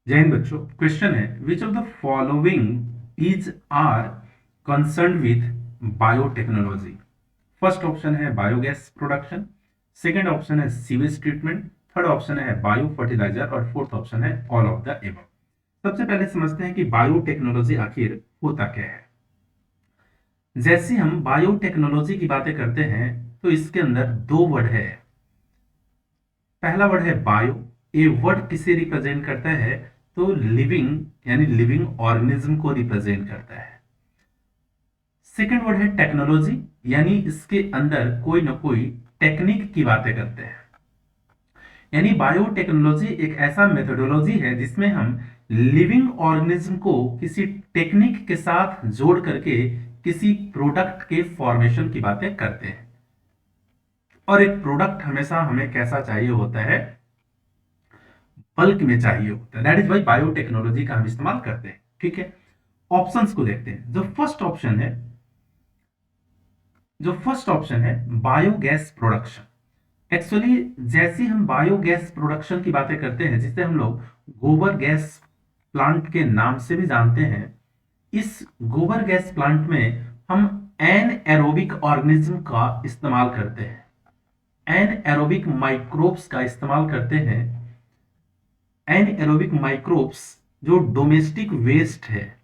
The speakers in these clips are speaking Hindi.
जय हिंद बच्चों। क्वेश्चन है which of the following is are concern with biotechnology. First option है बायोगैस प्रोडक्शन, सेकंड ऑप्शन है सीवेज ट्रीटमेंट, थर्ड ऑप्शन है बायो फर्टिलाइजर और फोर्थ ऑप्शन है ऑल ऑफ द एबव। सबसे पहले समझते हैं कि बायोटेक्नोलॉजी आखिर होता क्या है। जैसे हम बायोटेक्नोलॉजी की बातें करते हैं तो इसके अंदर दो वर्ड है। पहला वर्ड है बायो। ये वर्ड किसे रिप्रेजेंट करता है? तो लिविंग यानी लिविंग ऑर्गेनिज्म को रिप्रेजेंट करता है। सेकंड वर्ड है टेक्नोलॉजी, यानी इसके अंदर कोई ना कोई टेक्निक की बातें करते हैं। यानी बायोटेक्नोलॉजी एक ऐसा मेथोडोलॉजी है जिसमें हम लिविंग ऑर्गेनिज्म को किसी टेक्निक के साथ जोड़ करके किसी प्रोडक्ट के फॉर्मेशन की बातें करते हैं। और एक प्रोडक्ट हमेशा हमें कैसा चाहिए होता है? बल्क में चाहिए होता है। दैट इज वाई बायोटेक्नोलॉजी का हम इस्तेमाल करते हैं। ठीक है, ऑप्शंस को देखते हैं। जो फर्स्ट ऑप्शन है बायोगैस प्रोडक्शन। एक्चुअली जैसे हम बायोगैस प्रोडक्शन की बातें करते हैं, जिसे हम लोग गोबर गैस प्लांट के नाम से भी जानते हैं, इस गोबर गैस प्लांट में हम एन एरोबिक ऑर्गेनिज्म का इस्तेमाल करते हैं। एन एरोबिक माइक्रोब्स का इस्तेमाल करते हैं। एन एरोबिक माइक्रोब्स जो डोमेस्टिक वेस्ट है,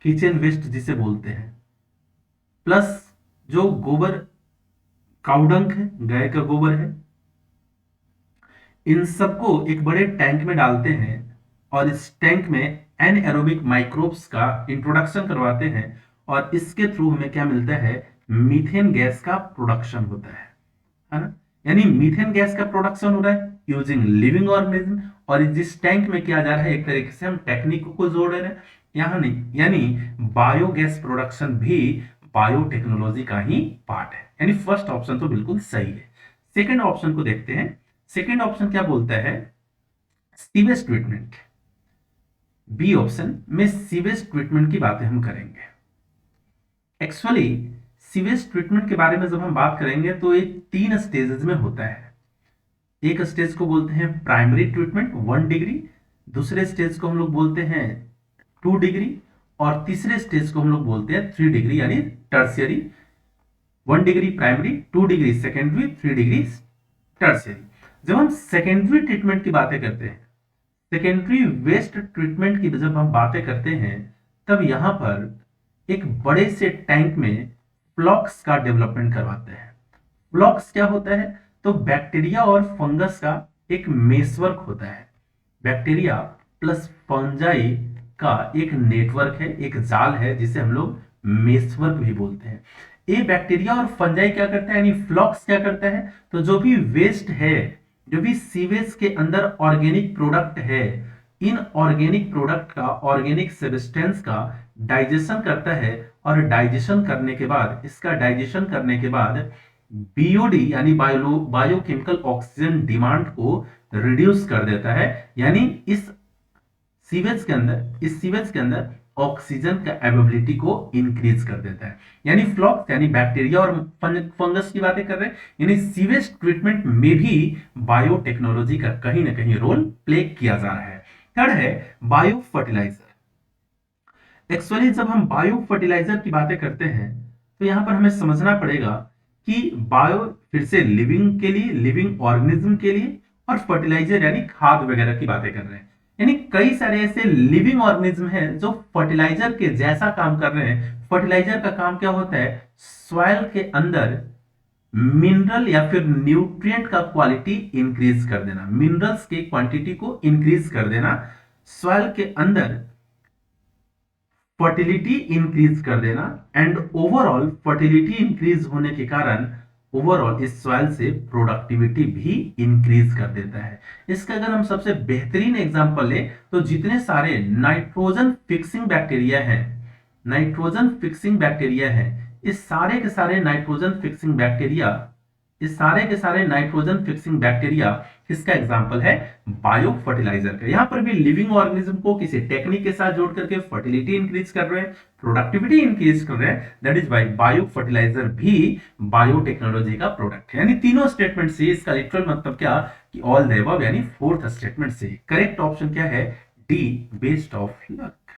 किचन वेस्ट जिसे बोलते हैं, प्लस जो गोबर काउडंक है, गाय का गोबर है, इन सबको एक बड़े टैंक में डालते हैं और इस टैंक में एन एरोबिक माइक्रोब्स का इंट्रोडक्शन करवाते हैं और इसके थ्रू हमें क्या मिलता है? मीथेन गैस का प्रोडक्शन होता है ना। यानी मीथेन गैस का प्रोडक्शन हो रहा है यूजिंग लिविंग ऑर्गेनिज्म, और जिस टैंक में किया जा रहा है एक तरीके से हम टेक्निक को जोड़ रहे हैं यहां नहीं। यानी बायोगैस प्रोडक्शन भी बायोटेक्नोलॉजी का ही पार्ट है। यानी फर्स्ट ऑप्शन तो बिल्कुल सही है। सेकंड ऑप्शन को देखते हैं। सेकंड ऑप्शन क्या बोलता है? Sewage treatment. बी ऑप्शन में सीवेज ट्रीटमेंट की बातें हम करेंगे। एक्चुअली सीवेज ट्रीटमेंट के बारे में जब हम बात करेंगे तो ये 3 स्टेजेस में होता है। एक स्टेज को बोलते हैं प्राइमरी ट्रीटमेंट 1 डिग्री, दूसरे स्टेज को हम लोग बोलते हैं 2 डिग्री, और तीसरे स्टेज को हम लोग बोलते हैं 3 डिग्री यानी tertiary. 1 degree primary, 2 degree secondary, 3 degree tertiary. जब हम सेकेंडरी ट्रीटमेंट की बातें करते हैं, सेकेंडरी वेस्ट ट्रीटमेंट की जब हम बातें करते हैं, तब यहां पर एक बड़े से टैंक में फ्लॉक्स का डेवलपमेंट करवाते हैं। फ्लॉक्स क्या होता है? तो बैक्टीरिया और फंगस का एक मेसवर्क होता है। बैक्टीरिया प्लस फंजाई का एक नेटवर्क है, एक जाल है, जिसे हम लोग मेसवर्क भी बोलते हैं। ये बैक्टीरिया और फंजाई क्या करता है, यानी फ्लॉक्स क्या करता है? तो जो भी वेस्ट है, जो भी सीवेज के अंदर ऑर्गेनिक प्रोडक्ट है, इन ऑर्गेनिक प्रोडक्ट का, ऑर्गेनिक सब्सटेंस का डाइजेशन करता है, और डाइजेशन करने के बाद, इसका डाइजेशन करने के बाद बीओडी यानी बायोकेमिकल ऑक्सीजन डिमांड को रिड्यूस कर देता है। यानी इस सीवेज के अंदर ऑक्सीजन का एबिलिटी को इंक्रीज कर देता है। यानी फ्लॉक्स यानी बैक्टीरिया और फंगस की बातें कर रहे हैं। यानी सीवेज ट्रीटमेंट में भी बायोटेक्नोलॉजी का कहीं ना कहीं रोल प्ले किया जा रहा है। थर्ड है बायो फर्टिलाइजर। एक्चुअली जब हम बायो फर्टिलाइजर की बातें करते हैं तो यहां पर हमें समझना पड़ेगा कि बायो फिर से लिविंग के लिए, लिविंग ऑर्गेनिज्म के लिए, और फर्टिलाइजर यानी खाद वगैरह की बातें कर रहे हैं। यानी कई सारे ऐसे लिविंग ऑर्गेनिज्म हैं जो फर्टिलाइजर के जैसा काम कर रहे हैं। फर्टिलाइजर का काम क्या होता है? सॉइल के अंदर मिनरल या फिर न्यूट्रिएंट का क्वालिटी इंक्रीज कर देना, मिनरल्स की क्वांटिटी को इंक्रीज कर देना, सॉइल के अंदर फर्टिलिटी इंक्रीज कर देना, एंड ओवरऑल फर्टिलिटी इंक्रीज होने के कारण ओवरऑल इस सॉइल से प्रोडक्टिविटी भी इंक्रीज कर देता है। इसका अगर हम सबसे बेहतरीन एग्जांपल लें तो जितने सारे नाइट्रोजन फिक्सिंग बैक्टीरिया हैं, नाइट्रोजन फिक्सिंग बैक्टीरिया हैं, इस सारे के सारे नाइट्रोजन फिक्सिंग बैक्टीरिया, इस सारे के सारे नाइट्रोजन फिक्सिंग बैक्टीरिया किसका एग्जांपल है? बायो फर्टिलाइजर का। यहां पर भी लिविंग ऑर्गेनिज्म को किसी टेक्निक के साथ जोड़ करके फर्टिलिटी इंक्रीज कर रहे हैं, प्रोडक्टिविटी इंक्रीज कर रहे हैं। That is why bio fertilizer भी बायोटेक्नोलॉजी का प्रोडक्ट है। यानी तीनों स्टेटमेंट से इसका लिटरल मतलब क्या कि ऑल द अबव, यानी फोर्थ स्टेटमेंट से करेक्ट ऑप्शन क्या है? D best of luck.